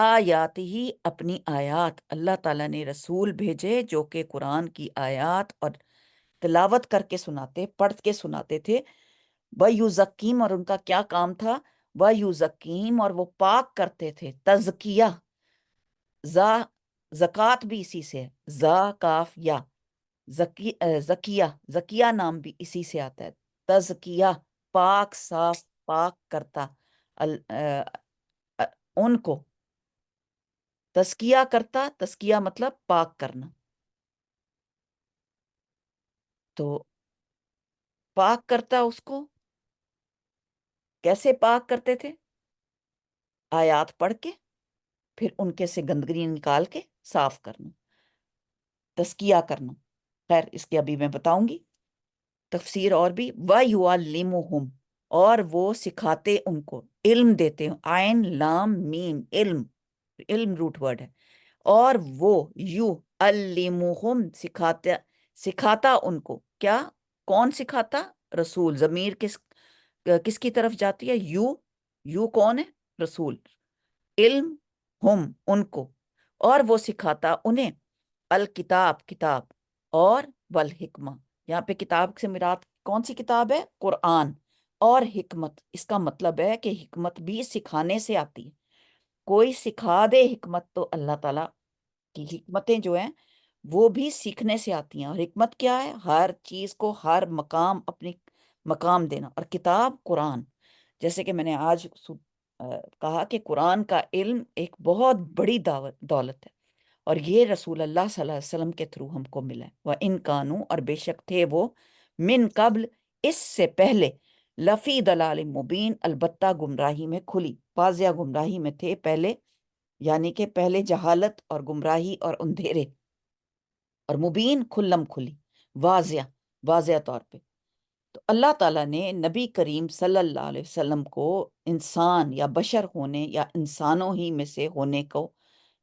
آیات ہی اپنی آیات، اللہ تعالیٰ نے رسول بھیجے جو کہ قرآن کی آیات اور تلاوت کر کے سناتے، پڑھ کے سناتے تھے۔ وَيُزَكِّيهِمْ، اور ان کا کیا کام تھا؟ وَيُزَكِّيهِمْ، اور وہ پاک کرتے تھے، تزکیہ، زکوٰۃ بھی اسی سے ہے، کاف یا، زکیہ، زکیہ نام بھی اسی سے آتا ہے، تزکیہ، پاک صاف، پاک کرتا ان کو، تزکیہ کرتا، تزکیہ مطلب پاک کرنا، تو پاک کرتا اس کو کیسے پاک کرتے تھے؟ آیات پڑھ کے، پھر ان کے سے گندگی نکال کے صاف کرنا، تزکیہ کرنا۔ خیر اس کے ابھی میں بتاؤں گی تفسیر اور بھی۔ وَيُعَلِّمُهُمْ، اور وہ سکھاتے ان کو، علم دیتے ہیں، عین لام میم، علم، علم روٹ ورڈ ہے، اور وہ سکھاتا ان کو، کیا؟ کون سکھاتا؟ رسول، ضمیر کس کی طرف جاتی ہے؟ یو کون ہے؟ رسول، علم، ہم ان کو، اور وہ سکھاتا انہیں، الکتاب کتاب، اور والحکمہ، یہاں پہ کتاب سے مراد کون سی کتاب ہے؟ قرآن، اور حکمت، اس کا مطلب ہے کہ حکمت بھی سکھانے سے آتی ہے، کوئی سکھا دے حکمت تو اللہ تعالیٰ کی حکمتیں جو ہیں وہ بھی سیکھنے سے آتی ہیں، اور حکمت کیا ہے؟ ہر چیز کو ہر مقام اپنی مقام دینا، اور کتاب قرآن، جیسے کہ میں نے آج کہا کہ قرآن کا علم ایک بہت بڑی دولت ہے، اور یہ رسول اللہ صلی اللہ علیہ وسلم کے تھرو ہم کو ملا ہے۔ وَإِن كَانُوا، اور بے شک تھے وہ، من قبل، اس سے پہلے، لفی دلال مبین، البتہ گمراہی میں کھلی، واضح گمراہی میں تھے پہلے، یعنی کہ پہلے جہالت اور گمراہی اور اندھیرے، اور مبین کھلم کھلی، واضح، واضح طور پہ۔ تو اللہ تعالیٰ نے نبی کریم صلی اللہ علیہ وسلم کو انسان یا بشر ہونے یا انسانوں ہی میں سے ہونے کو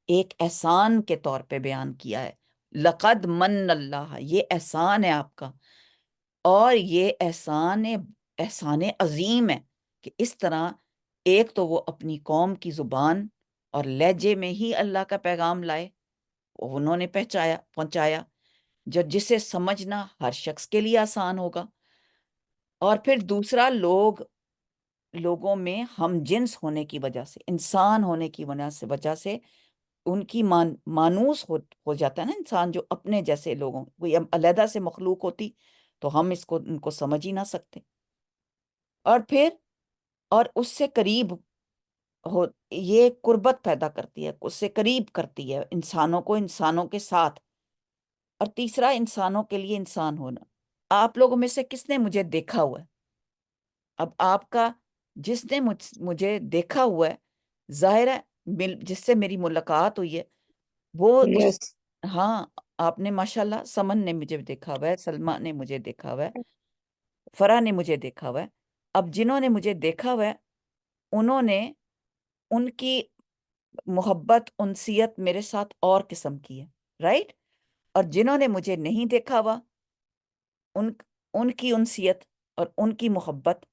ایک احسان کے طور پہ بیان کیا ہے۔ لقد من اللہ، یہ احسان ہے آپ کا، اور یہ احسان عظیم ہے کہ اس طرح ایک تو وہ اپنی قوم کی زبان اور لہجے میں ہی اللہ کا پیغام لائے، انہوں نے پہنچایا، جسے سمجھنا ہر شخص کے لیے آسان ہوگا، اور پھر دوسرا لوگوں میں ہم جنس ہونے کی وجہ سے، انسان ہونے کی وجہ سے ان کی مانوس ہو جاتا ہے نا انسان، جو اپنے جیسے لوگوں، کوئی علیحدہ سے مخلوق ہوتی تو ہم ان کو سمجھ ہی نہ سکتے، اور پھر اور اس سے قریب یہ قربت پیدا کرتی ہے، اس سے قریب کرتی ہے انسانوں کو انسانوں کے ساتھ، اور تیسرا انسانوں کے لیے انسان ہونا۔ آپ لوگوں میں سے کس نے مجھے دیکھا ہوا ہے؟ اب آپ کا، جس نے مجھے دیکھا ہوا ہے، ظاہر ہے جس سے میری ملاقات ہوئی ہے وہ یس، ہاں، آپ نے ماشاءاللہ، سمن نے مجھے دیکھا ہوا ہے، سلمہ نے مجھے دیکھا ہوا ہے، فرح نے مجھے دیکھا ہوا ہے۔ اب جنہوں نے مجھے دیکھا ہوا ہے انہوں نے، ان کی محبت، انسیت میرے ساتھ اور قسم کی ہے، رائٹ؟ اور جنہوں نے مجھے نہیں دیکھا ہوا ان کی انسیت اور ان کی محبت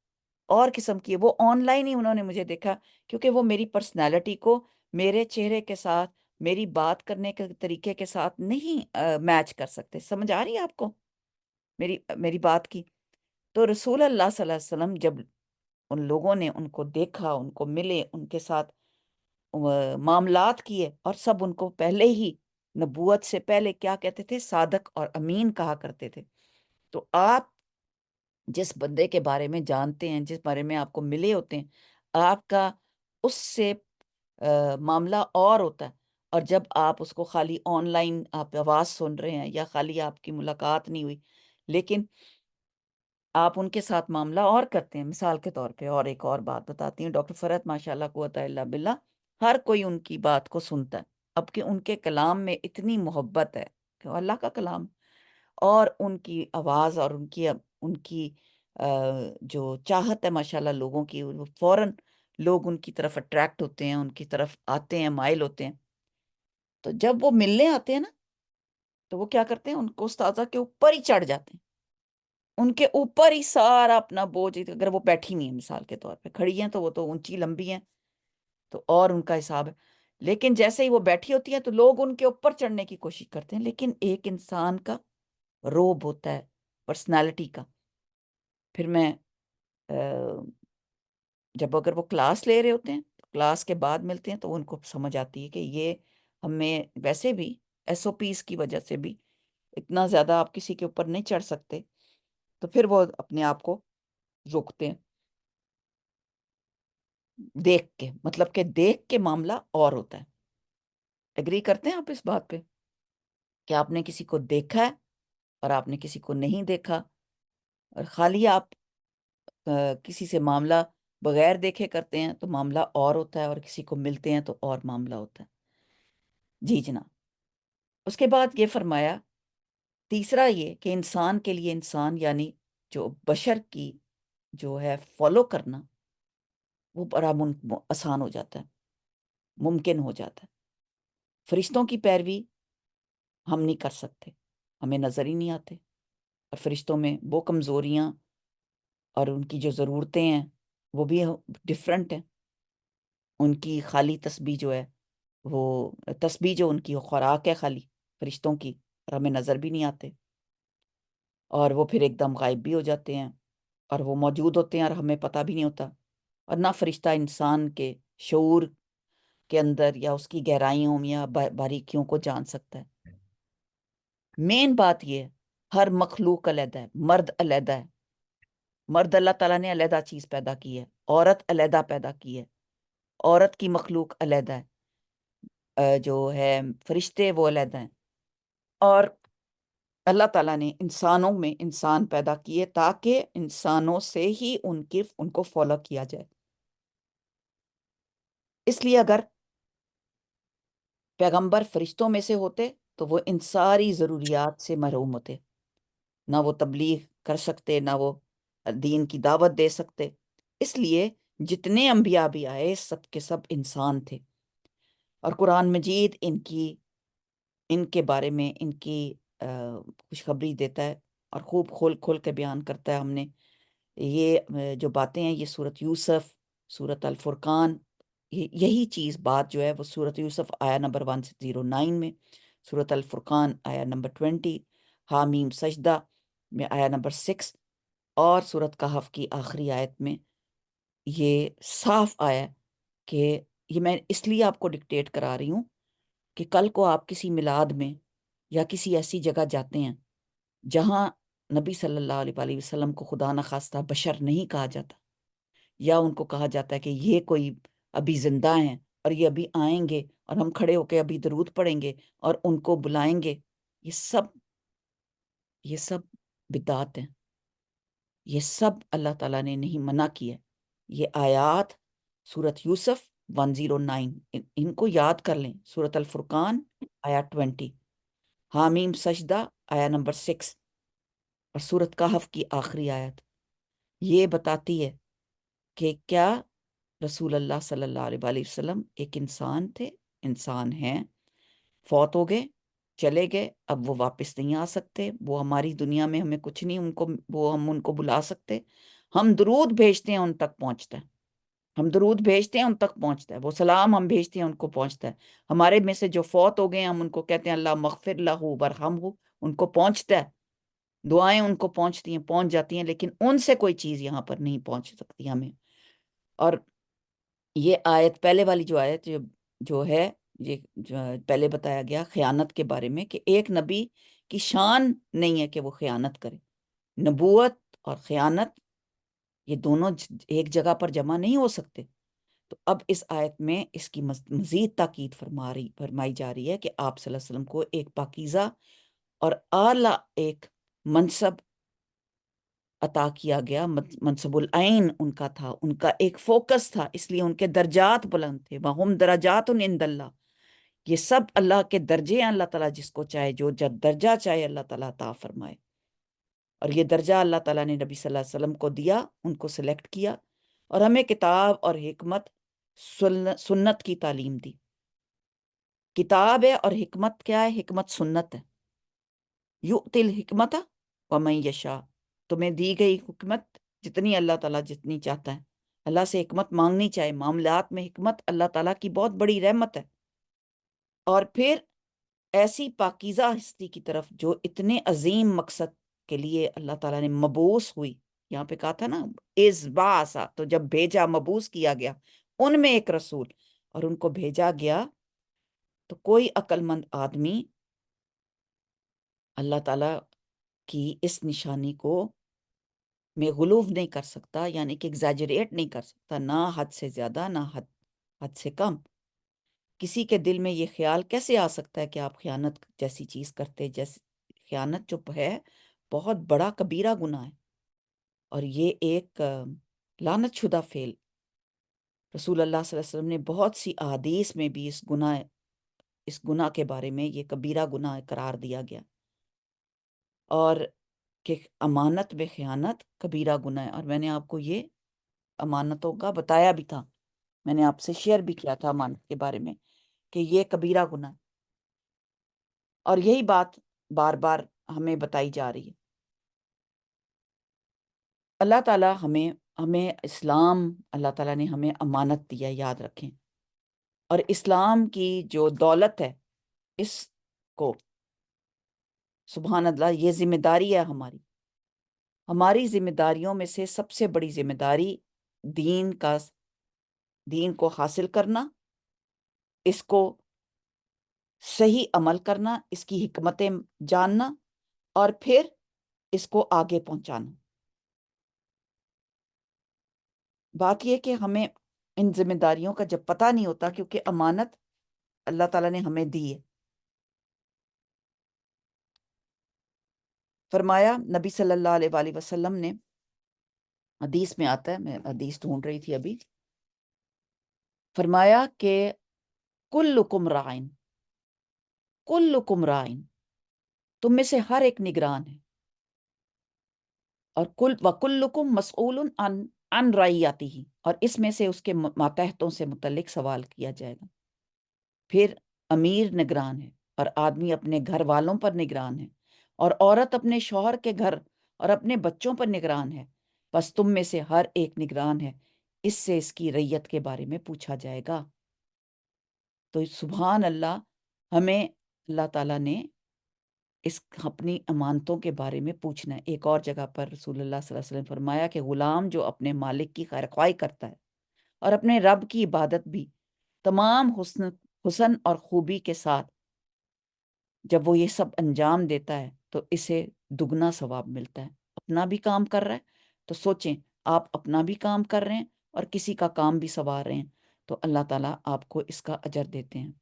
اور قسم کی ہے، وہ آن لائن ہی انہوں نے مجھے دیکھا، کیونکہ وہ میری پرسنالٹی کو میرے چہرے کے ساتھ، میری بات کرنے کے طریقے کے ساتھ نہیں میچ کر سکتے۔ سمجھ آ رہی ہے آپ کو میری بات کی؟ تو رسول اللہ صلی اللہ علیہ وسلم جب ان لوگوں نے ان کو دیکھا، ان کو ملے، ان کے ساتھ معاملات کیے، اور سب ان کو پہلے ہی نبوت سے پہلے کیا کہتے تھے؟ صادق اور امین کہا کرتے تھے۔ تو آپ جس بندے کے بارے میں جانتے ہیں، جس بارے میں آپ کو ملے ہوتے ہیں، آپ کا اس سے معاملہ اور ہوتا ہے، اور جب آپ اس کو خالی آن لائن آپ آواز سن رہے ہیں، یا خالی آپ کی ملاقات نہیں ہوئی لیکن آپ ان کے ساتھ معاملہ اور کرتے ہیں۔ مثال کے طور پہ اور ایک اور بات بتاتی ہوں، ڈاکٹر فرحت ماشاء اللہ قوت الا باللہ، ہر کوئی ان کی بات کو سنتا ہے، اب کہ ان کے کلام میں اتنی محبت ہے کہ وہ اللہ کا کلام، اور ان کی آواز اور ان کی جو چاہت ہے ماشاءاللہ لوگوں کی، وہ فوراً لوگ ان کی طرف اٹریکٹ ہوتے ہیں، ان کی طرف آتے ہیں، مائل ہوتے ہیں۔ تو جب وہ ملنے آتے ہیں نا، تو وہ کیا کرتے ہیں؟ ان کو استاذہ کے اوپر ہی چڑھ جاتے ہیں، ان کے اوپر ہی سارا اپنا بوجھ، اگر وہ بیٹھی نہیں ہیں مثال کے طور پہ، کھڑی ہیں تو وہ تو اونچی لمبی ہیں تو اور ان کا حساب ہے، لیکن جیسے ہی وہ بیٹھی ہوتی ہیں تو لوگ ان کے اوپر چڑھنے کی کوشش کرتے ہیں، لیکن ایک انسان کا روب ہوتا ہے پرسنالٹی کا. پھر میں جب اگر وہ کلاس لے رہے ہوتے ہیں، کلاس کے بعد ملتے ہیں، تو ان کو سمجھ آتی ہے کہ یہ ہمیں ویسے بھی ایس او پیز کی وجہ سے بھی اتنا زیادہ آپ کسی کے اوپر نہیں چڑھ سکتے، تو پھر وہ اپنے آپ کو روکتے ہیں دیکھ کے، مطلب کہ دیکھ کے معاملہ اور ہوتا ہے. ایگری کرتے ہیں آپ اس بات پہ کہ آپ نے کسی کو دیکھا ہے اور آپ نے کسی کو نہیں دیکھا، اور خالی آپ کسی سے معاملہ بغیر دیکھے کرتے ہیں تو معاملہ اور ہوتا ہے، اور کسی کو ملتے ہیں تو اور معاملہ ہوتا ہے. جی جناب. اس کے بعد یہ فرمایا تیسرا یہ کہ انسان کے لیے، انسان یعنی جو بشر کی جو ہے فالو کرنا، وہ بڑا آسان ہو جاتا ہے، ممکن ہو جاتا ہے. فرشتوں کی پیروی ہم نہیں کر سکتے، ہمیں نظر ہی نہیں آتے، اور فرشتوں میں وہ کمزوریاں اور ان کی جو ضرورتیں ہیں وہ بھی ڈفرینٹ ہیں. ان کی خالی تسبیح جو ہے، وہ تسبیح جو ان کی خوراک ہے خالی فرشتوں کی، اور ہمیں نظر بھی نہیں آتے، اور وہ پھر ایک دم غائب بھی ہو جاتے ہیں، اور وہ موجود ہوتے ہیں اور ہمیں پتہ بھی نہیں ہوتا. اور نہ فرشتہ انسان کے شعور کے اندر یا اس کی گہرائیوں میں یا باریکیوں کو جان سکتا ہے. مین بات یہ ہے، ہر مخلوق علیحدہ ہے، مرد علیحدہ ہے. مرد اللہ تعالیٰ نے علیحدہ چیز پیدا کی ہے، عورت علیحدہ پیدا کی ہے، عورت کی مخلوق علیحدہ ہے، جو ہے فرشتے وہ علیحدہ ہیں. اور اللہ تعالیٰ نے انسانوں میں انسان پیدا کیے تاکہ انسانوں سے ہی ان کو فالو کیا جائے. اس لیے اگر پیغمبر فرشتوں میں سے ہوتے تو وہ ان ساری ضروریات سے محروم ہوتے، نہ وہ تبلیغ کر سکتے، نہ وہ دین کی دعوت دے سکتے. اس لیے جتنے انبیاء بھی آئے سب کے سب انسان تھے، اور قرآن مجید ان کے بارے میں ان کی خوشخبری دیتا ہے اور خوب کھول کھول کے بیان کرتا ہے. ہم نے یہ جو باتیں ہیں، یہ سورۃ یوسف، سورۃ الفرقان، یہی چیز بات جو ہے وہ سورۃ یوسف آیا نمبر 109 میں، سورۃ الفرقان آیا نمبر 20، حامیم سجدہ میں آیا نمبر 6، اور سورۃ کہف کی آخری آیت میں یہ صاف آیا کہ یہ میں اس لیے آپ کو ڈکٹیٹ کرا رہی ہوں کہ کل کو آپ کسی میلاد میں یا کسی ایسی جگہ جاتے ہیں جہاں نبی صلی اللہ علیہ وآلہ وسلم کو خدا نخواستہ بشر نہیں کہا جاتا، یا ان کو کہا جاتا ہے کہ یہ کوئی ابھی زندہ ہیں اور یہ ابھی آئیں گے اور ہم کھڑے ہو کے ابھی درود پڑھیں گے اور ان کو بلائیں گے، یہ سب بدعات ہیں. یہ سب اللہ تعالیٰ نے نہیں منع کیا. یہ آیات سورۃ یوسف 109 ان کو یاد کر لیں، سورۃ الفرقان آیا 20، حامیم سجدہ آیا نمبر 6، اور سورۃ کہف کی آخری آیت یہ بتاتی ہے کہ کیا رسول اللہ صلی اللہ علیہ وآلہ وسلم ایک انسان تھے، انسان ہیں، فوت ہو گئے، چلے گئے، اب وہ واپس نہیں آ سکتے، وہ ہماری دنیا میں ہمیں کچھ نہیں ہم ان کو بلا سکتے. ہم درود بھیجتے ہیں، ان تک پہنچتا ہے، ہم درود بھیجتے ہیں، ان تک پہنچتا ہے، وہ سلام ہم بھیجتے ہیں، ان کو پہنچتا ہے. ہمارے میں سے جو فوت ہو گئے ہیں ہم ان کو کہتے ہیں اللہ مغفر لہ ورحمہ، ان کو پہنچتا ہے، دعائیں ان کو پہنچتی ہیں، پہنچ جاتی ہیں، لیکن ان سے کوئی چیز یہاں پر نہیں پہنچ سکتی ہمیں. اور یہ آیت پہلے والی جو آیت جو ہے، یہ جو پہلے بتایا گیا خیانت کے بارے میں کہ ایک نبی کی شان نہیں ہے کہ وہ خیانت کرے. نبوت اور خیانت یہ دونوں ایک جگہ پر جمع نہیں ہو سکتے. تو اب اس آیت میں اس کی مزید تاکید فرمائی جا رہی ہے کہ آپ صلی اللہ علیہ وسلم کو ایک پاکیزہ اور اعلیٰ ایک منصب عطا کیا گیا، منصب العین ان کا تھا، ان کا ایک فوکس تھا، اس لیے ان کے درجات بلند تھے. وَهُمْ دَرَجَاتٌ عِندَ اللَّهِ، یہ سب اللہ کے درجے ہیں، اللہ تعالیٰ جس کو چاہے جو درجہ چاہے اللہ تعالیٰ عطا فرمائے. اور یہ درجہ اللہ تعالیٰ نے نبی صلی اللہ علیہ وسلم کو دیا، ان کو سلیکٹ کیا، اور ہمیں کتاب اور حکمت سنت کی تعلیم دی. کتاب ہے اور حکمت کیا ہے؟ حکمت سنت ہے. یؤتی الحکمت ومن یشاء، تمہیں دی گئی حکمت جتنی اللہ تعالیٰ جتنی چاہتا ہے. اللہ سے حکمت مانگنی چاہے، معاملات میں حکمت اللہ تعالیٰ کی بہت بڑی رحمت ہے. اور پھر ایسی پاکیزہ ہستی کی طرف جو اتنے عظیم مقصد کے لیے اللہ تعالیٰ نے مبعوث ہوئی. یہاں پہ کہا تھا نا از باسا، تو جب بھیجا، مبعوث کیا گیا ان میں ایک رسول، اور ان کو بھیجا گیا، تو کوئی عقل مند آدمی اللہ تعالیٰ کی اس نشانی کو میں غلوف نہیں کر سکتا، یعنی کہ ایگزیجریٹ نہیں کر سکتا، نہ حد سے زیادہ نہ حد سے کم. کسی کے دل میں یہ خیال کیسے آ سکتا ہے کہ آپ خیانت جیسی چیز کرتے؟ جیسے خیانت جو ہے بہت بڑا کبیرہ گناہ ہے، اور یہ ایک لعنت شدہ فعل. رسول اللہ صلی اللہ علیہ وسلم نے بہت سی احادیث میں بھی اس گناہ کے بارے میں یہ کبیرہ گناہ قرار دیا گیا، اور کہ امانت میں خیانت کبیرہ گناہ ہے. اور میں نے آپ کو یہ امانتوں کا بتایا بھی تھا، میں نے آپ سے شیئر بھی کیا تھا امانت کے بارے میں کہ یہ کبیرہ گناہ ہے، اور یہی بات بار بار ہمیں بتائی جا رہی ہے. اللہ تعالیٰ ہمیں اسلام، اللہ تعالیٰ نے ہمیں امانت دیا، یاد رکھیں. اور اسلام کی جو دولت ہے، اس کو سبحان اللہ یہ ذمہ داری ہے ہماری ذمہ داریوں میں سے سب سے بڑی ذمہ داری دین کو حاصل کرنا، اس کو صحیح عمل کرنا، اس کی حکمتیں جاننا، اور پھر اس کو آگے پہنچانا. بات یہ کہ ہمیں ان ذمہ داریوں کا جب پتہ نہیں ہوتا، کیونکہ امانت اللہ تعالیٰ نے ہمیں دی ہے. فرمایا نبی صلی اللہ علیہ وآلہ وسلم نے، حدیث میں آتا ہے، میں حدیث ڈھونڈ رہی تھی ابھی، فرمایا کہ کلکم رائن، کلکم رائن، تم میں سے ہر ایک نگران ہے، اور وکلکم مسئول عن رعیتہ، اور اس میں سے اس کے ماتحتوں سے متعلق سوال کیا جائے گا. پھر امیر نگران ہے، اور آدمی اپنے گھر والوں پر نگران ہے، اور عورت اپنے شوہر کے گھر اور اپنے بچوں پر نگران ہے. بس تم میں سے ہر ایک نگران ہے، اس سے اس کی رعیت کے بارے میں پوچھا جائے گا. تو سبحان اللہ، ہمیں اللہ تعالیٰ نے اپنی امانتوں کے بارے میں پوچھنا ہے. ایک اور جگہ پر رسول اللہ صلی اللہ علیہ وسلم فرمایا کہ غلام جو اپنے مالک کی خیرخواہی کرتا ہے اور اپنے رب کی عبادت بھی تمام حسن اور خوبی کے ساتھ جب وہ یہ سب انجام دیتا ہے، تو اسے دگنا ثواب ملتا ہے. اپنا بھی کام کر رہا ہے، تو سوچیں آپ اپنا بھی کام کر رہے ہیں اور کسی کا کام بھی سنوار رہے ہیں، تو اللہ تعالیٰ آپ کو اس کا اجر دیتے ہیں.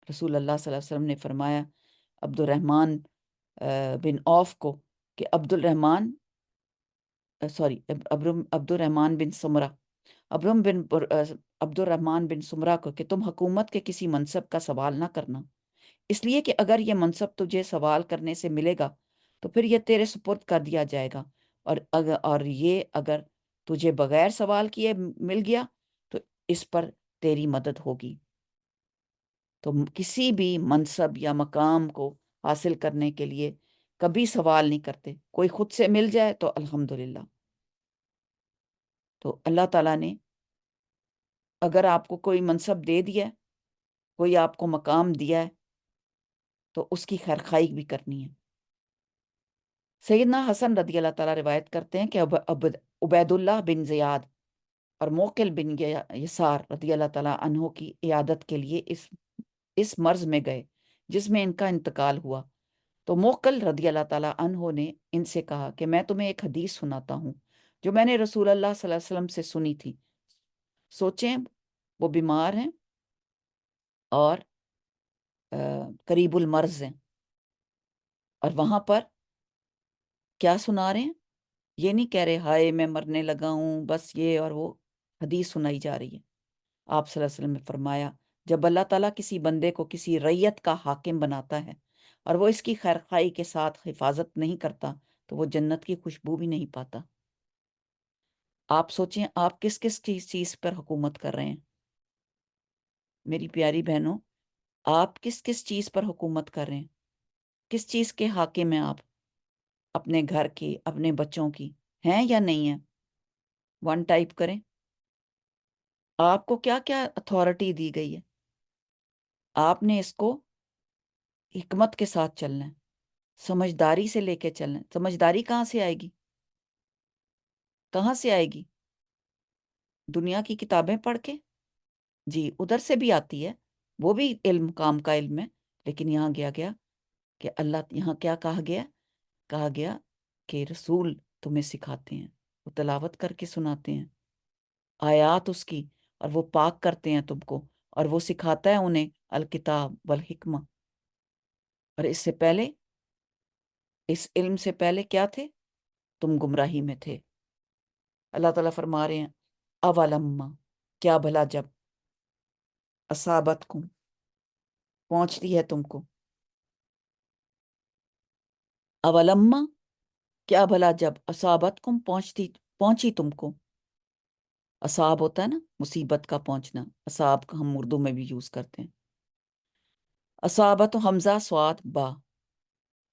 رسول اللہ صلی اللہ علیہ وسلم نے فرمایا عبد الرحمن بن عوف کو کہ عبد الرحمن بن سمرہ عبد الرحمن بن سمرہ کو کہ تم حکومت کے کسی منصب کا سوال نہ کرنا، اس لیے کہ اگر یہ منصب تجھے سوال کرنے سے ملے گا تو پھر یہ تیرے سپرد کر دیا جائے گا، اور یہ اگر تجھے بغیر سوال کیے مل گیا تو اس پر تیری مدد ہوگی. تو کسی بھی منصب یا مقام کو حاصل کرنے کے لیے کبھی سوال نہیں کرتے. کوئی خود سے مل جائے تو الحمدللہ. تو اللہ تعالیٰ نے اگر آپ کو کوئی منصب دے دیا ہے، کوئی آپ کو مقام دیا ہے، تو اس کی خیرخواہی بھی کرنی ہے. سیدنا حسن رضی اللہ تعالیٰ روایت کرتے ہیں کہ عبید اللہ بن زیاد اور موقل بن یسار رضی اللہ تعالیٰ عنہ کی عیادت کے لیے اس مرض میں گئے جس میں ان کا انتقال ہوا. تو موقل رضی اللہ تعالیٰ عنہ نے ان سے کہا کہ میں تمہیں ایک حدیث سناتا ہوں جو میں نے رسول اللہ صلی اللہ علیہ وسلم سے سنی تھی. سوچیں وہ بیمار ہیں اور قریب المرض ہیں، اور وہاں پر کیا سنا رہے ہیں؟ یہ نہیں کہہ رہے ہائے میں مرنے لگا ہوں، بس یہ اور وہ حدیث سنائی جا رہی ہے. آپ صلی اللہ علیہ وسلم نے فرمایا جب اللہ تعالیٰ کسی بندے کو کسی رعیت کا حاکم بناتا ہے اور وہ اس کی خیرخواہی کے ساتھ حفاظت نہیں کرتا تو وہ جنت کی خوشبو بھی نہیں پاتا. آپ سوچیں آپ کس کس چیز پر حکومت کر رہے ہیں میری پیاری بہنوں؟ آپ کس کس چیز پر حکومت کر رہے ہیں؟ کس چیز کے حاکم ہیں آپ؟ اپنے گھر کی، اپنے بچوں کی ہیں یا نہیں ہیں؟ 1 ٹائپ کریں. آپ کو کیا کیا اتھارٹی دی گئی ہے؟ آپ نے اس کو حکمت کے ساتھ چلنا ہے، سمجھداری سے لے کے چلنا ہے۔ سمجھداری کہاں سے آئے گی؟ کہاں سے آئے گی؟ دنیا کی کتابیں پڑھ کے؟ جی ادھر سے بھی آتی ہے، وہ بھی علم، کام کا علم ہے، لیکن یہاں گیا کہ اللہ، یہاں کیا کہا گیا کہ رسول تمہیں سکھاتے ہیں، وہ تلاوت کر کے سناتے ہیں آیات اس کی، اور وہ پاک کرتے ہیں تم کو، اور وہ سکھاتا ہے انہیں الکتاب والحکمہ۔ اور اس سے پہلے، اس علم سے پہلے کیا تھے؟ تم گمراہی میں تھے۔ اللہ تعالیٰ فرما رہے ہیں اولما، کیا بھلا جب، اصابت کو پہنچتی ہے تم کو، اولما کیا بھلا جب، اصابت کم پہنچی تم کو۔ اصاب ہوتا ہے نا مصیبت کا پہنچنا، اصاب کا ہم اردو میں بھی یوز کرتے ہیں۔ اصابت حمزہ سواد با،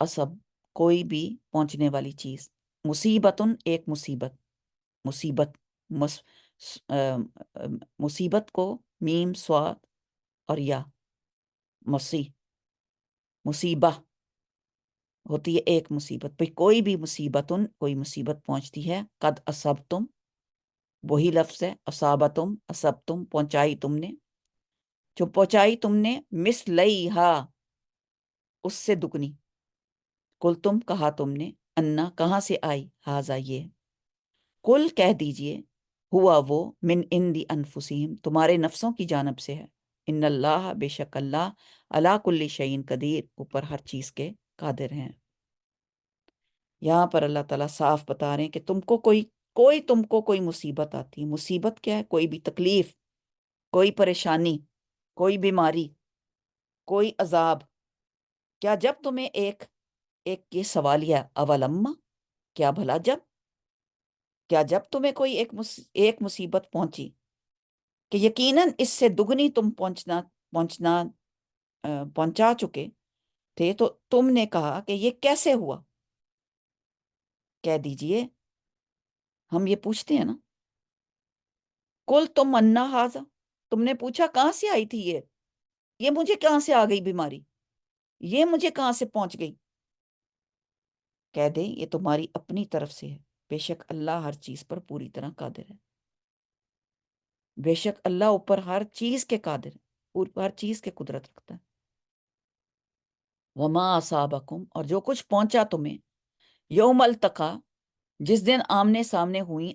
اصب کوئی بھی پہنچنے والی چیز، مصیبتن ایک مصیبت، مصیبت مصیبت کو میم سواد اور یا مصیبہ ہوتی ہے ایک مصیبت، بھئی کوئی بھی مصیبتن کوئی مصیبت پہنچتی ہے، قد اصبتم وہی لفظ ہے، اصابتم اصبتم پہنچائی تم نے، جو پہنچائی تم نے، مثلیہا اس سے دگنی، کل تم کہا تم نے، انا کہاں سے آئی، ہاذا یہ، کل کہہ دیجئے، ہوا وہ، من عندی انفسہم تمہارے نفسوں کی جانب سے ہے، ان اللہ بے شک اللہ، علی کل شیء قدیر اوپر ہر چیز کے قادر ہیں۔ یہاں پر اللہ تعالیٰ صاف بتا رہے ہیں کہ تم کو کوئی مصیبت آتی ہے، مصیبت کیا ہے؟ کوئی بھی تکلیف، کوئی پریشانی، کوئی بیماری، کوئی عذاب، کیا جب تمہیں ایک یہ سوالیہ اولما، کیا بھلا جب، کیا جب تمہیں کوئی ایک مصیبت پہنچی کہ یقیناً اس سے دگنی تم پہنچا چکے تھے، تو تم نے کہا کہ یہ کیسے ہوا؟ کہہ دیجئے، ہم یہ پوچھتے ہیں نا، کل تم انا ہاذا، تم نے پوچھا کہاں سے آئی تھی یہ مجھے کہاں سے آ گئی بیماری، یہ مجھے کہاں سے پہنچ گئی؟ کہہ دیں یہ تمہاری اپنی طرف سے ہے، بے شک اللہ ہر چیز پر پوری طرح قادر ہے، بے شک اللہ اوپر ہر چیز کے قادر ہے، ہر چیز کے قدرت رکھتا ہے۔ وما اصابکم اور جو کچھ پہنچا تمہیں، یوم التقا جس دن آمنے سامنے ہوئی،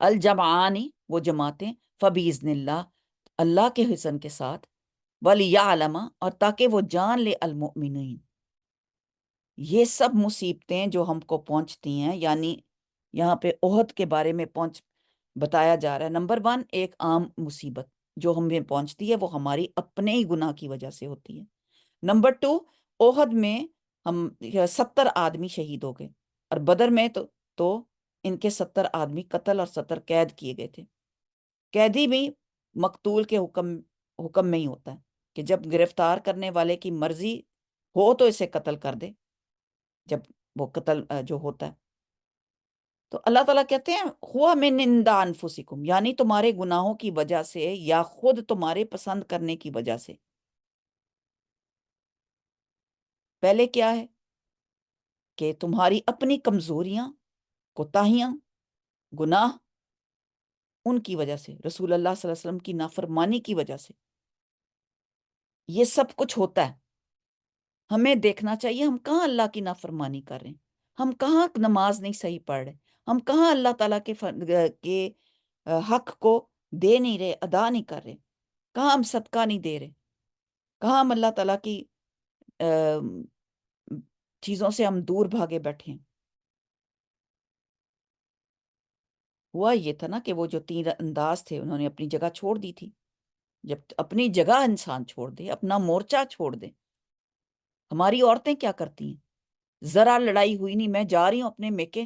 الجمعانی وہ جماعتیں، فبیذن اللہ اللہ کے حسن کے ساتھ، ولیعلم اور تاکہ وہ جان لے المؤمنین، یہ سب مصیبتیں جو ہم کو پہنچتی ہیں، یعنی یہاں پہ احد کے بارے میں بتایا جا رہا ہے، نمبر 1 ایک عام مصیبت جو ہمیں پہنچتی ہے وہ ہماری اپنے ہی گناہ کی وجہ سے ہوتی ہے۔ نمبر 2 احد میں ہم 70 آدمی شہید ہو گئے، اور بدر میں تو ان کے 70 آدمی قتل اور 70 قید کیے گئے تھے۔ قیدی بھی مقتول کے حکم میں ہی ہوتا ہے کہ جب گرفتار کرنے والے کی مرضی ہو تو اسے قتل کر دے، جب وہ قتل جو ہوتا ہے تو اللہ تعالیٰ کہتے ہیں ہوا من عند انفسکم، یعنی تمہارے گناہوں کی وجہ سے یا خود تمہارے پسند کرنے کی وجہ سے۔ پہلے کیا ہے کہ تمہاری اپنی کمزوریاں، کوتاہیاں، گناہ، ان کی وجہ سے، رسول اللہ صلی اللہ علیہ وسلم کی نافرمانی کی وجہ سے یہ سب کچھ ہوتا ہے۔ ہمیں دیکھنا چاہیے ہم کہاں اللہ کی نافرمانی کر رہے ہیں، ہم کہاں نماز نہیں صحیح پڑھ رہے، ہم کہاں اللہ تعالیٰ کے حق کو دے نہیں رہے، ادا نہیں کر رہے، کہاں ہم صدقہ نہیں دے رہے، کہاں ہم اللہ تعالیٰ کی چیزوں سے ہم دور بھاگے بیٹھے ہیں۔ ہوا یہ تھا نا کہ وہ جو 3 انداز تھے انہوں نے اپنی جگہ چھوڑ دی تھی۔ جب اپنی جگہ انسان چھوڑ دے، اپنا مورچہ چھوڑ دے، ہماری عورتیں کیا کرتی ہیں، ذرا لڑائی ہوئی نہیں میں جا رہی ہوں اپنے میکے،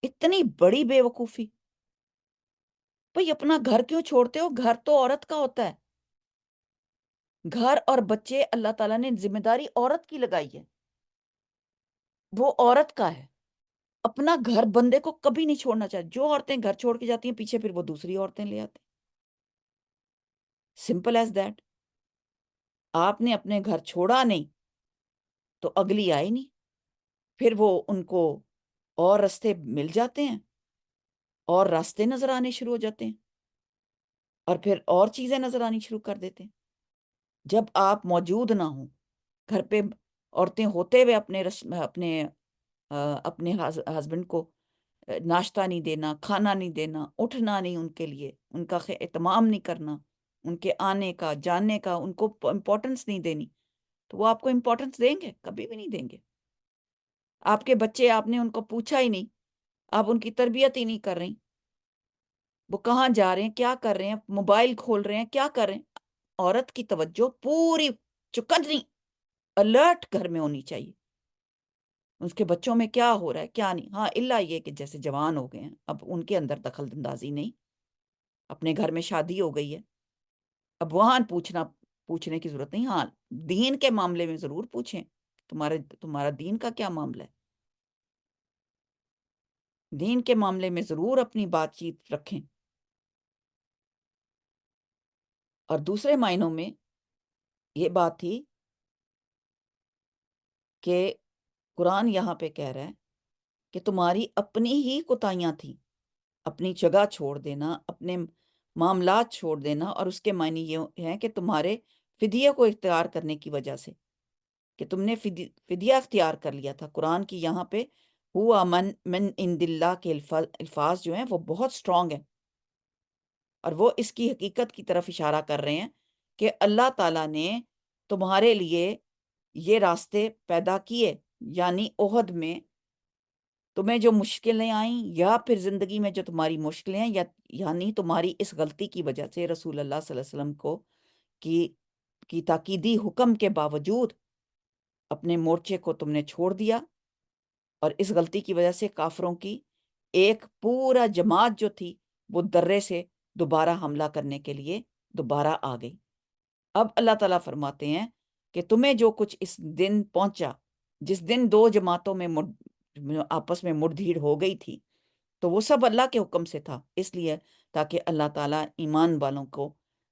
اتنی بڑی بے وقوفی، بھئی اپنا گھر کیوں چھوڑتے ہو؟ گھر تو عورت کا ہوتا ہے، گھر اور بچے اللہ تعالیٰ نے ذمہ داری عورت کی لگائی ہے، وہ عورت کا ہے، اپنا گھر بندے کو کبھی نہیں چھوڑنا چاہیے۔ جو عورتیں گھر چھوڑ کے جاتی ہیں پیچھے پھر وہ دوسری عورتیں لے آتے ہیں، سمپل ایز دیٹ۔ آپ نے اپنے گھر چھوڑا نہیں تو اگلی آئی نہیں، پھر وہ ان کو اور راستے مل جاتے ہیں، اور راستے نظر آنے شروع ہو جاتے ہیں، اور پھر اور چیزیں نظر آنی شروع کر دیتے ہیں۔ جب آپ موجود نہ ہوں گھر پہ، عورتیں ہوتے ہوئے اپنے ہسبینڈ کو ناشتہ نہیں دینا، کھانا نہیں دینا، اٹھنا نہیں ان کے لیے، ان کا اہتمام نہیں کرنا، ان کے آنے کا جانے کا ان کو امپورٹنس نہیں دینی، تو وہ آپ کو امپورٹنس دیں گے؟ کبھی بھی نہیں دیں گے۔ آپ کے بچے، آپ نے ان کو پوچھا ہی نہیں، آپ ان کی تربیت ہی نہیں کر رہی، وہ کہاں جا رہے ہیں، کیا کر رہے ہیں، موبائل کھول رہے ہیں، کیا کر رہے ہیں۔ عورت کی توجہ پوری چکندری الرٹ گھر میں ہونی چاہیے، اس کے بچوں میں کیا ہو رہا ہے کیا نہیں۔ ہاں، الا یہ کہ جیسے جوان ہو گئے ہیں، اب ان کے اندر دخل اندازی نہیں، اپنے گھر میں شادی ہو گئی ہے، اب وہاں پوچھنے کی ضرورت نہیں۔ ہاں، دین کے معاملے میں ضرور پوچھیں، تمہارا دین کا کیا معاملہ ہے، دین کے معاملے میں ضرور اپنی بات چیت رکھیں۔ اور دوسرے معنوں میں یہ بات تھی کہ قرآن یہاں پہ کہہ رہا ہے کہ تمہاری اپنی ہی کوتاہیاں تھیں، اپنی جگہ چھوڑ دینا، اپنے معاملات چھوڑ دینا، اور اس کے معنی یہ ہیں کہ تمہارے فدیہ کو اختیار کرنے کی وجہ سے، کہ تم نے فدیہ اختیار کر لیا تھا۔ قرآن کی یہاں پہ ہوا من عند اللہ کے الفاظ جو ہیں وہ بہت سٹرونگ ہیں، اور وہ اس کی حقیقت کی طرف اشارہ کر رہے ہیں کہ اللہ تعالیٰ نے تمہارے لیے یہ راستے پیدا کیے، یعنی احد میں تمہیں جو مشکلیں آئیں، یا پھر زندگی میں جو تمہاری مشکلیں ہیں، یعنی تمہاری اس غلطی کی وجہ سے رسول اللہ صلی اللہ علیہ وسلم کی تاکیدی حکم کے باوجود اپنے مورچے کو تم نے چھوڑ دیا، اور اس غلطی کی وجہ سے کافروں کی ایک پورا جماعت جو تھی وہ درے سے دوبارہ حملہ کرنے کے لیے دوبارہ آ گئی۔ اب اللہ تعالیٰ فرماتے ہیں کہ تمہیں جو کچھ اس دن پہنچا، جس دن دو جماعتوں میں آپس میں مڑ دھیڑ ہو گئی تھی، تو وہ سب اللہ کے حکم سے تھا، اس لیے تاکہ اللہ تعالیٰ ایمان والوں کو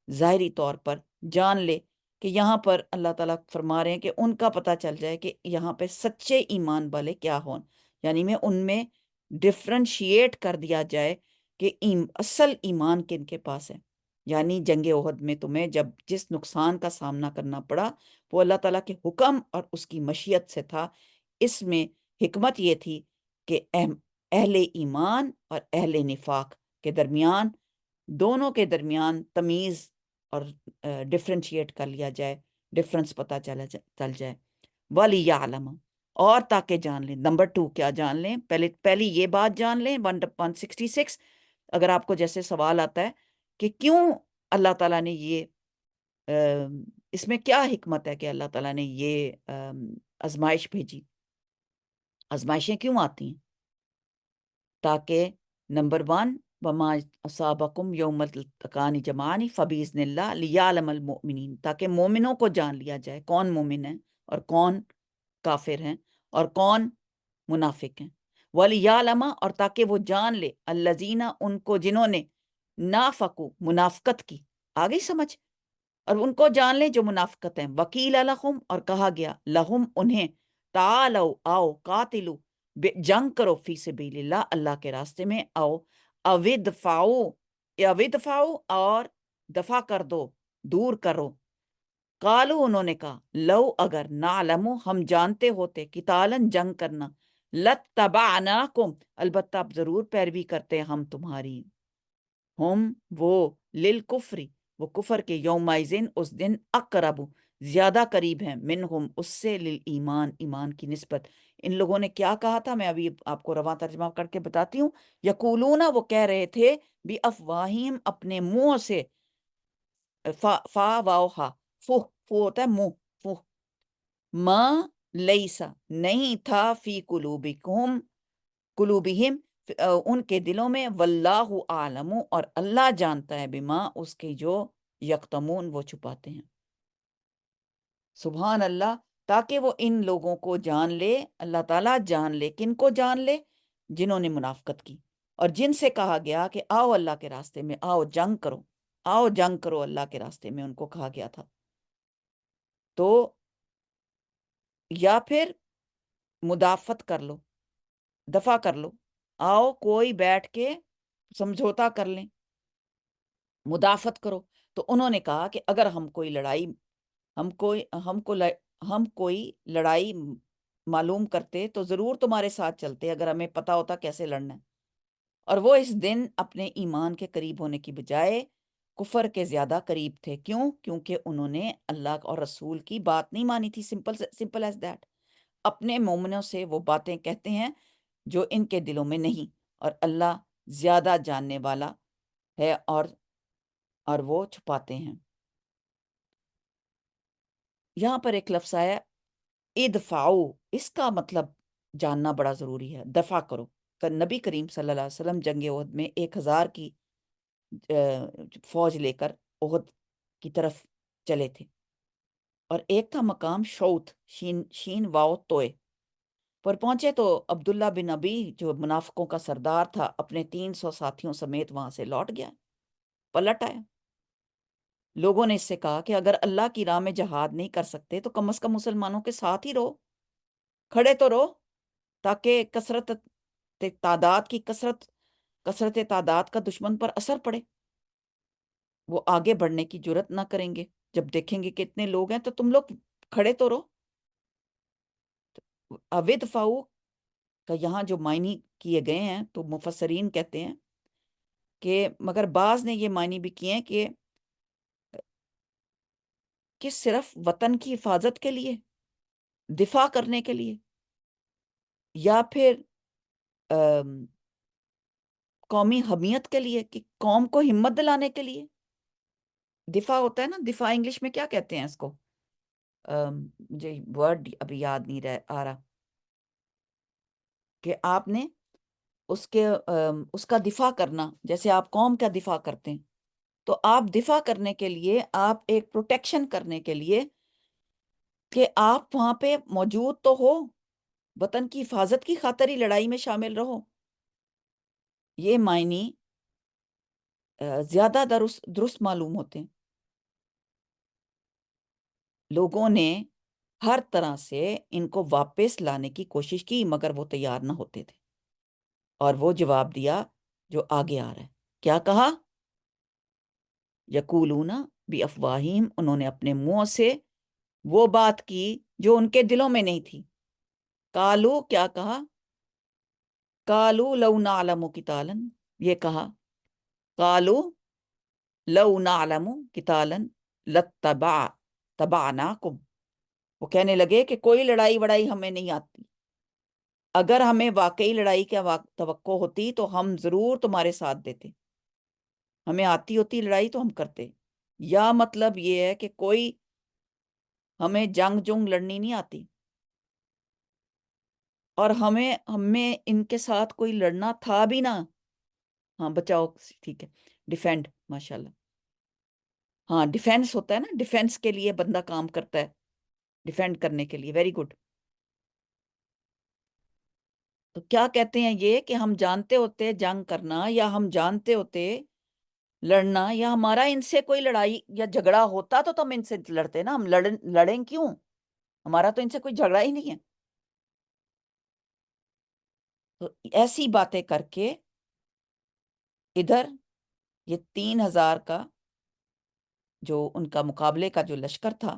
ظاہری طور پر جان لے، کہ یہاں پر اللہ تعالیٰ فرما رہے ہیں کہ ان کا پتہ چل جائے کہ یہاں پہ سچے ایمان والے کیا ہون، یعنی میں ان میں ڈفرینشیٹ کر دیا جائے کہ اصل ایمان کن کے پاس ہے۔ یعنی جنگ احد میں تمہیں جس نقصان کا سامنا کرنا پڑا وہ اللہ تعالیٰ کے حکم اور اس کی مشیت سے تھا۔ اس میں حکمت یہ تھی کہ اہل ایمان اور اہل نفاق کے درمیان، دونوں کے درمیان تمیز اور ڈفرینشیٹ کر لیا جائے، ڈفرنس پتہ چل جائے۔ وَلِيَعْلَمَ، اور تاکہ جان لیں۔ نمبر 2 کیا جان لیں؟ پہلی یہ بات جان لیں 166۔ اگر آپ کو جیسے سوال آتا ہے کہ کیوں اللہ تعالیٰ نے یہ اس میں کیا حکمت ہے کہ اللہ تعالیٰ نے یہ آزمائش بھیجی، آزمائشیں کیوں آتی ہیں؟ تاکہ نمبر 1، وَمَا أَصَابَكُمْ يَوْمَ الْتَقَانِ جَمْعَانِ فَبِإِذْنِ اللَّهِ لِيَعْلَمَ الْمُؤْمِنِينَ، تاکہ مومنوں کو جان لیا جائے کون مومن ہیں اور کون کافر ہیں اور کون منافق ہیں۔ وَلِيَعْلَمَ، اور تاکہ وہ جان لے، الَّذِينَ، ان کو جنہوں نے نافقوا، منافقت کی، آگئی سمجھ، اور ان کو جان لیں جو منافقت ہیں۔ وکیل لہم، اور کہا گیا لہم انہیں، تعالو آؤ، قاتلو، جنگ کرو، فی سبیل اللہ، اللہ کے راستے میں، اوِدفعو، اور دفع کر دو، دور کرو۔ قالو، انہوں نے کہا، لو، اگر، نعلمو، ہم جانتے ہوتے، قتالن، جنگ کرنا، لتبعناکم، البتہ اب ضرور پیروی کرتے ہم تمہاری، ہم، وہ، للکفری، وہ کفر کے، یومئذن، اس دن، اقرب، زیادہ قریب ہیں، منہم، اس سے، للایمان، ایمان کی نسبت۔ ان لوگوں نے کیا کہا تھا، میں ابھی آپ کو رواں ترجمہ کر کے بتاتی ہوں۔ یقولون، وہ کہہ رہے تھے، بھی افواہیم، اپنے منہ سے، فا واو ہا، فو ہوتا ہے منہ، فو، ما لیسا، نہیں تھا، فی قلوبہم، ان کے دلوں میں، واللہ اعلم، اور اللہ جانتا ہے، بما، اس کے جو، یکتمون، وہ چھپاتے ہیں۔ سبحان اللہ، تاکہ وہ ان لوگوں کو جان لے، اللہ تعالیٰ جان لے، کن کو جان لے؟ جنہوں نے منافقت کی، اور جن سے کہا گیا کہ آؤ اللہ کے راستے میں، آؤ جنگ کرو، آؤ جنگ کرو اللہ کے راستے میں، ان کو کہا گیا تھا۔ تو یا پھر مدافعت کر لو، دفاع کر لو، آؤ کوئی بیٹھ کے سمجھوتا کر لیں، مدافعت کرو۔ تو انہوں نے کہا کہ اگر ہم کوئی لڑائی ہم کوئی لڑائی معلوم کرتے تو ضرور تمہارے ساتھ چلتے اگر ہمیں پتا ہوتا کیسے لڑنا ہے۔ اور وہ اس دن اپنے ایمان کے قریب ہونے کی بجائے کفر کے زیادہ قریب تھے۔ کیوں؟ کیونکہ انہوں نے اللہ اور رسول کی بات نہیں مانی تھی۔ Simple as that. اپنے مومنوں سے وہ باتیں کہتے ہیں جو ان کے دلوں میں نہیں، اور اللہ زیادہ جاننے والا ہے اور وہ چھپاتے ہیں۔ یہاں پر ایک لفظ آیا ادفعو، اس کا مطلب جاننا بڑا ضروری ہے۔ دفع کرو۔ نبی کریم صلی اللہ علیہ وسلم جنگ احد میں 1000 کی فوج لے کر احد کی طرف چلے تھے، اور ایک تھا مقام شوت، شین واؤ توئے پر پہنچے تو عبداللہ بن ابی جو منافقوں کا سردار تھا اپنے 300 ساتھیوں سمیت وہاں سے لوٹ گیا، پلٹ آیا۔ لوگوں نے اس سے کہا کہ اگر اللہ کی راہ میں جہاد نہیں کر سکتے تو کم از کم مسلمانوں کے ساتھ ہی رہو، کھڑے تو رہو، تاکہ کثرت تعداد کا دشمن پر اثر پڑے، وہ آگے بڑھنے کی جرت نہ کریں گے۔ جب دیکھیں گے کہ اتنے لوگ ہیں تو تم لوگ کھڑے تو رہو۔ اوید فاؤ کا یہاں جو معنی کیے گئے ہیں تو مفسرین کہتے ہیں کہ مگر بعض نے یہ معنی بھی کیے ہیں کہ صرف وطن کی حفاظت کے لیے، دفاع کرنے کے لیے، یا پھر قومی حمیت کے لیے، کہ قوم کو ہمت دلانے کے لیے۔ دفاع ہوتا ہے نا، دفاع انگلش میں کیا کہتے ہیں اس کو؟ مجھے ورڈ ابھی یاد نہیں آ رہا، کہ آپ نے اس کا دفاع کرنا، جیسے آپ قوم کا دفاع کرتے ہیں، تو آپ دفاع کرنے کے لیے، آپ ایک پروٹیکشن کرنے کے لیے کہ آپ وہاں پہ موجود تو ہو، وطن کی حفاظت کی خاطر ہی لڑائی میں شامل رہو۔ یہ معنی زیادہ درست معلوم ہوتے ہیں۔ لوگوں نے ہر طرح سے ان کو واپس لانے کی کوشش کی مگر وہ تیار نہ ہوتے تھے، اور وہ جواب دیا جو آگے آ رہا ہے۔ کیا کہا؟ یقولون بافواہہم، انہوں نے اپنے منہ سے وہ بات کی جو ان کے دلوں میں نہیں تھی۔ قالو، کیا کہا؟ قالو لو نعلم قتالا، یہ کہا قالو لو نعلم قتالا تبعناکم، وہ کہنے لگے کہ کوئی لڑائی وڑائی ہمیں نہیں آتی، اگر ہمیں واقعی لڑائی کی توقع ہوتی تو ہم ضرور تمہارے ساتھ دیتے، ہمیں آتی ہوتی لڑائی تو ہم کرتے۔ یا مطلب یہ ہے کہ کوئی ہمیں جنگ لڑنی نہیں آتی، اور ہمیں ان کے ساتھ کوئی لڑنا تھا بھی نہ۔ ہاں بچاؤ، ٹھیک ہے، ڈیفینڈ، ماشاءاللہ، ہاں ڈیفینس ہوتا ہے نا، ڈیفینس کے لیے بندہ کام کرتا ہے، ڈیفینڈ کرنے کے لیے، ویری گڈ۔ تو کیا کہتے ہیں یہ کہ ہم جانتے ہوتے جنگ کرنا، یا ہم جانتے ہوتے لڑنا، یا ہمارا ان سے کوئی لڑائی یا جھگڑا ہوتا تو ہم ان سے لڑتے نا، ہم لڑیں کیوں؟ ہمارا تو ان سے کوئی جھگڑا ہی نہیں ہے۔ تو ایسی باتیں کر کے ادھر یہ 3000 کا جو ان کا مقابلے کا جو لشکر تھا،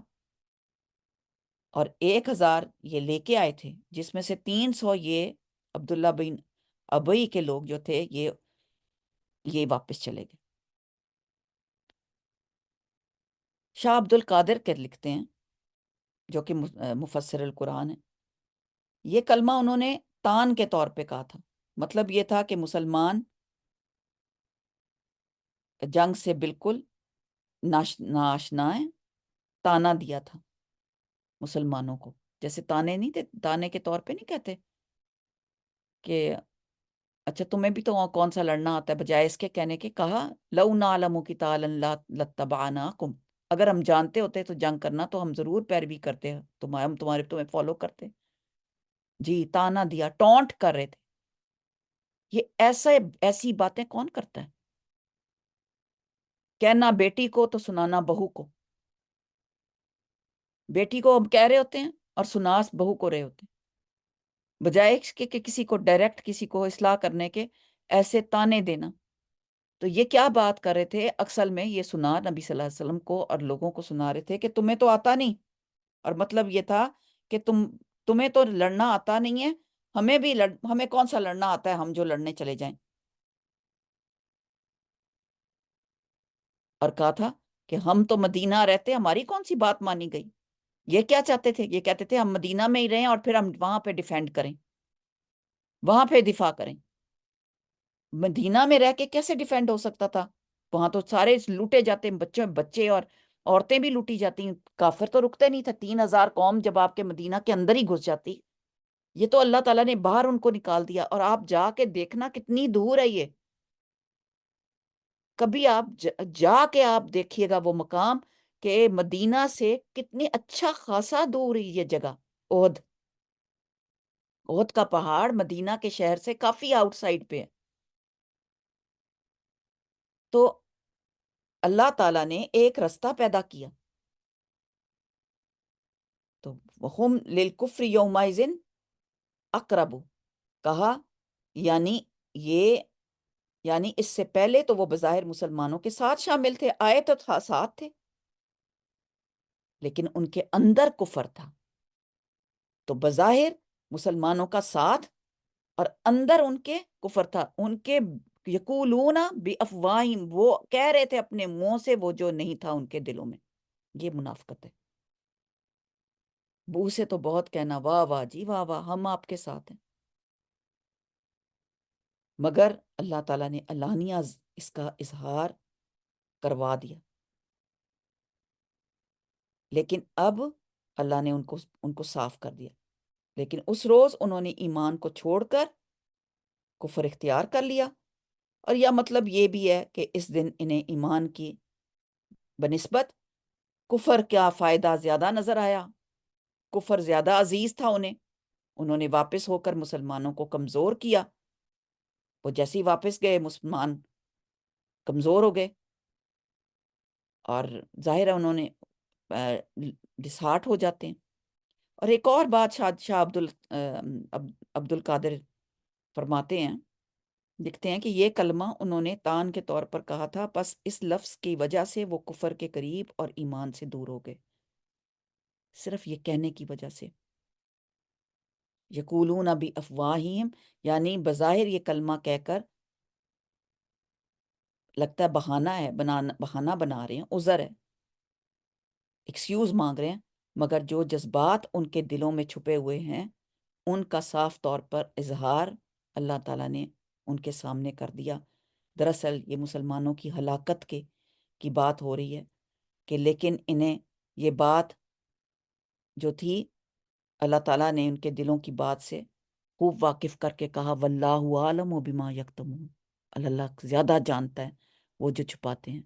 اور 1000 یہ لے کے آئے تھے، جس میں سے 300 یہ عبداللہ بن ابئی کے لوگ جو تھے، یہ واپس چلے گئے۔ شاہ عبد القادر کے لکھتے ہیں، جو کہ مفسر القرآن ہے، یہ کلمہ انہوں نے تان کے طور پہ کہا تھا۔ مطلب یہ تھا کہ مسلمان جنگ سے بالکل ناشنا ہیں، تانا دیا تھا مسلمانوں کو، جیسے تانے نہیں تھے، تانے کے طور پہ نہیں کہتے کہ اچھا تمہیں بھی تو کون سا لڑنا آتا ہے، بجائے اس کے کہنے کے کہا لو نعلم قتالا لاتبعناکم، اگر ہم جانتے ہوتے تو جنگ کرنا تو ہم ضرور پیروی کرتے، ہم تمہیں فالو کرتے۔ جی، تانا دیا، ٹونٹ کر رہے تھے۔ یہ ایسی باتیں کون کرتا ہے؟ کہنا بیٹی کو تو سنانا بہو کو۔ بیٹی کو ہم کہہ رہے ہوتے ہیں اور سناس بہو کو رہے ہوتے ہیں، بجائے اس کے کہ کسی کو ڈائریکٹ کسی کو اصلاح کرنے کے ایسے تانے دینا۔ تو یہ کیا بات کر رہے تھے؟ اصل میں یہ سنا نبی صلی اللہ علیہ وسلم کو اور لوگوں کو سنا رہے تھے کہ تمہیں تو آتا نہیں، اور مطلب یہ تھا کہ تمہیں تو لڑنا آتا نہیں ہے، ہمیں بھی ہمیں کون سا لڑنا آتا ہے، ہم جو لڑنے چلے جائیں۔ اور کہا تھا کہ ہم تو مدینہ رہتے، ہماری کون سی بات مانی گئی۔ یہ کیا چاہتے تھے؟ یہ کہتے تھے ہم مدینہ میں ہی رہیں اور پھر ہم وہاں پہ ڈیفینڈ کریں، وہاں پہ دفاع کریں۔ مدینہ میں رہ کے کیسے ڈیفینڈ ہو سکتا تھا؟ وہاں تو سارے لوٹے جاتے ہیں، بچے اور عورتیں بھی لوٹی جاتی ہیں، کافر تو رکتے نہیں تھے۔ 3,000 قوم جب آپ کے مدینہ کے اندر ہی گھس جاتی، یہ تو اللہ تعالیٰ نے باہر ان کو نکال دیا۔ اور آپ جا کے دیکھنا کتنی دور ہے یہ، کبھی آپ جا کے آپ دیکھیے گا وہ مقام کہ مدینہ سے کتنی اچھا خاصا دور ہے یہ جگہ۔ احد، احد کا پہاڑ مدینہ کے شہر سے کافی آؤٹ سائڈ پہ ہے۔ تو اللہ تعالیٰ نے ایک رستہ پیدا کیا، تو ہم للکفر یومئذ اقرب، کہا یعنی یہ، یعنی اس سے پہلے تو وہ بظاہر مسلمانوں کے ساتھ شامل تھے، آئے تو ساتھ تھے، لیکن ان کے اندر کفر تھا۔ تو بظاہر مسلمانوں کا ساتھ اور اندر ان کے کفر تھا۔ ان کے یقولون بافواہہم، وہ کہہ رہے تھے اپنے منہ سے وہ جو نہیں تھا ان کے دلوں میں۔ یہ منافقت ہے۔ منہ سے تو بہت کہنا واہ واہ جی واہ واہ ہم آپ کے ساتھ ہیں، مگر اللہ تعالیٰ نے علانیہ اس کا اظہار کروا دیا۔ لیکن اب اللہ نے ان کو صاف کر دیا، لیکن اس روز انہوں نے ایمان کو چھوڑ کر کفر اختیار کر لیا۔ اور یا مطلب یہ بھی ہے کہ اس دن انہیں ایمان کی بنسبت کفر کا فائدہ زیادہ نظر آیا، کفر زیادہ عزیز تھا انہوں نے واپس ہو کر مسلمانوں کو کمزور کیا۔ وہ جیسے ہی واپس گئے مسلمان کمزور ہو گئے، اور ظاہر ہے انہوں نے ڈسہارٹ ہو جاتے ہیں۔ اور ایک اور بات شاہ عبد القادر فرماتے ہیں، لکھتے ہیں کہ یہ کلمہ انہوں نے تان کے طور پر کہا تھا، پس اس لفظ کی وجہ سے وہ کفر کے قریب اور ایمان سے دور ہو گئے، صرف یہ کہنے کی وجہ سے۔ یقولون بافواہہم، یعنی بظاہر یہ کلمہ کہہ کر لگتا ہے بہانہ ہے، بہانہ بنا رہے ہیں، عذر ہے، ایکسکیوز مانگ رہے ہیں، مگر جو جذبات ان کے دلوں میں چھپے ہوئے ہیں ان کا صاف طور پر اظہار اللہ تعالیٰ نے ان کے سامنے کر دیا۔ دراصل یہ مسلمانوں کی ہلاکت کی بات ہو رہی ہے کہ لیکن انہیں یہ بات جو تھی اللہ تعالیٰ نے ان کے دلوں کی بات سے خوب واقف کر کے کہا واللہ عالم بما یکتمون، اللہ زیادہ جانتا ہے وہ جو چھپاتے ہیں۔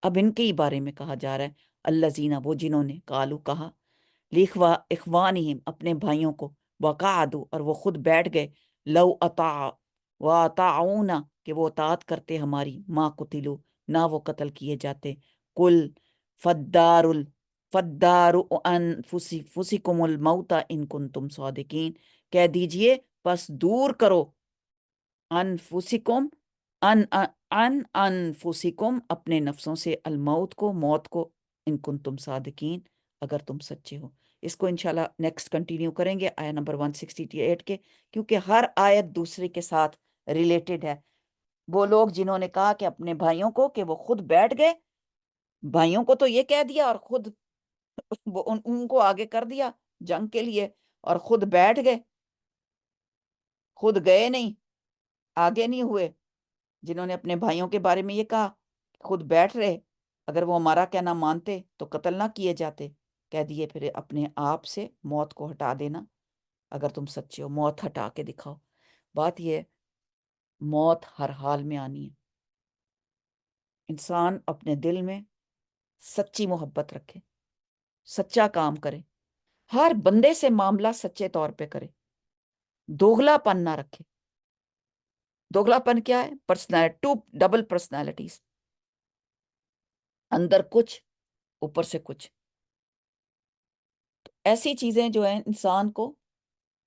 اب ان کے ہی بارے میں کہا جا رہا ہے الذین، وہ جنہوں نے قالوا کہا لیخوا اخوانہم، اپنے بھائیوں کو، وقعدوا، اور وہ خود بیٹھ گئے، لو اطاعونا، کہ وہ اطاعت کرتے ہماری، ما قتلوا، نہ وہ قتل کیے جاتے، کل فدار انفسکم الموت ان کنتم صادقین، کہہ دیجئے پس دور کرو انفسکم انفسکم، اپنے نفسوں سے، الموت کو، موت کو، ان کنتم صادقین، اگر تم سچے ہو۔ اس کو انشاءاللہ نیکسٹ کنٹینیو کریں گے آیت نمبر 168 کے، کیونکہ ہر آیت دوسرے کے ساتھ ریلیٹڈ ہے۔ وہ لوگ جنہوں نے کہا کہ اپنے بھائیوں کو، کہ وہ خود بیٹھ گئے، بھائیوں کو تو یہ کہہ دیا اور خود ان کو آگے کر دیا جنگ کے لیے، اور خود بیٹھ گئے، خود گئے نہیں، آگے نہیں ہوئے۔ جنہوں نے اپنے بھائیوں کے بارے میں یہ کہا خود بیٹھ رہے، اگر وہ ہمارا کہنا مانتے تو قتل نہ کیے جاتے، کہہ دیے پھر اپنے آپ سے موت کو ہٹا دینا اگر تم سچے ہو، موت ہٹا کے دکھاؤ۔ بات یہ ہے موت ہر حال میں آنی ہے، انسان اپنے دل میں سچی محبت رکھے، سچا کام کرے، ہر بندے سے معاملہ سچے طور پہ کرے، دوغلا پن نہ رکھے۔ دوغلا پن کیا ہے؟ ٹو ڈبل پرسنالٹیز، اندر کچھ اوپر سے کچھ۔ ایسی چیزیں جو ہیں انسان کو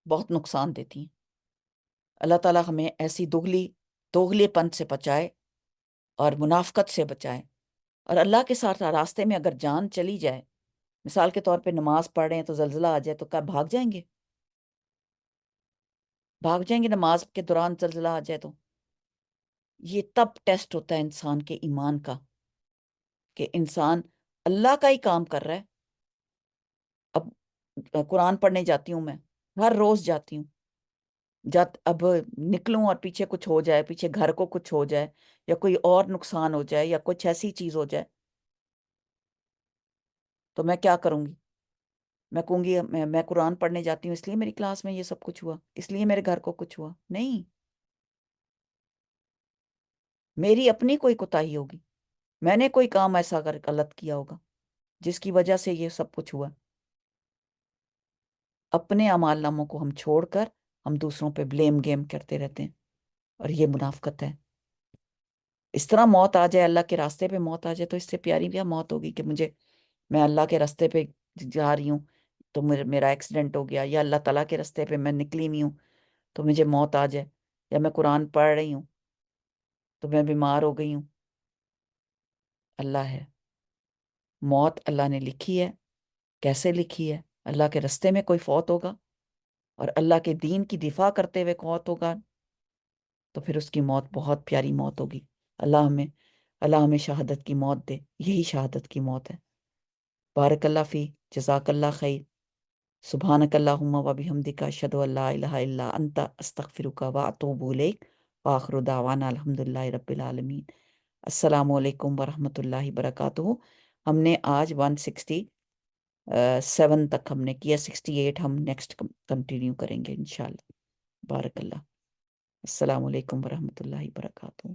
بہت نقصان دیتی ہیں. اللہ تعالیٰ ہمیں ایسی دوغلے پن سے بچائے اور منافقت سے بچائے. اور اللہ کے ساتھ راستے میں اگر جان چلی جائے، مثال کے طور پہ نماز پڑھ رہے ہیں تو زلزلہ آ جائے تو کیا بھاگ جائیں گے؟ بھاگ جائیں گے نماز کے دوران زلزلہ آ جائے تو؟ یہ تب ٹیسٹ ہوتا ہے انسان کے ایمان کا کہ انسان اللہ کا ہی کام کر رہا ہے. اب قرآن پڑھنے جاتی ہوں، میں ہر روز جاتی ہوں. اب نکلوں اور پیچھے کچھ ہو جائے، پیچھے گھر کو کچھ ہو جائے یا کوئی اور نقصان ہو جائے یا کچھ ایسی چیز ہو جائے تو میں کیا کروں گی؟ میں کہوں گی میں قرآن پڑھنے جاتی ہوں اس لیے میری کلاس میں یہ سب کچھ ہوا، اس لیے میرے گھر کو کچھ ہوا؟ نہیں، میری اپنی کوئی کوتاہی ہوگی، میں نے کوئی کام ایسا غلط کیا ہوگا جس کی وجہ سے یہ سب کچھ ہوا. اپنے اعمال ناموں کو ہم چھوڑ کر ہم دوسروں پہ بلیم گیم کرتے رہتے ہیں، اور یہ منافقت ہے. اس طرح موت آ جائے، اللہ کے راستے پہ موت آ جائے تو اس سے پیاری کیا موت ہوگی کہ میں اللہ کے راستے پہ جا رہی ہوں تو میرا ایکسیڈنٹ ہو گیا، یا اللہ تعالیٰ کے راستے پہ میں نکلی ہوئی ہوں تو مجھے موت آ جائے، یا میں قرآن پڑھ رہی ہوں تو میں بیمار ہو گئی ہوں. اللہ ہے، موت اللہ نے لکھی ہے. کیسے لکھی ہے؟ اللہ کے راستے میں کوئی فوت ہوگا اور اللہ کے دین کی دفاع کرتے ہوئے فوت ہوگا تو پھر اس کی موت بہت پیاری موت ہوگی. اللہ ہمیں شہادت کی موت دے. یہی شہادت کی موت ہے. بارک اللہ فی، جزاک اللہ خیر. سبحانک اللہم و بحمدک، اشہد ان لا الہ الا انت، استغفرک و اتوب الیک. وآخر دعوانا الحمدللہ رب العالمین. السلام علیکم ورحمۃ اللہ وبرکاتہ. ہم نے آج 167 تک ہم نے کیا، 68 ہم نیکسٹ کنٹینیو کریں گے انشاءاللہ. بارک اللہ. السلام علیکم ورحمۃ اللہ وبرکاتہ.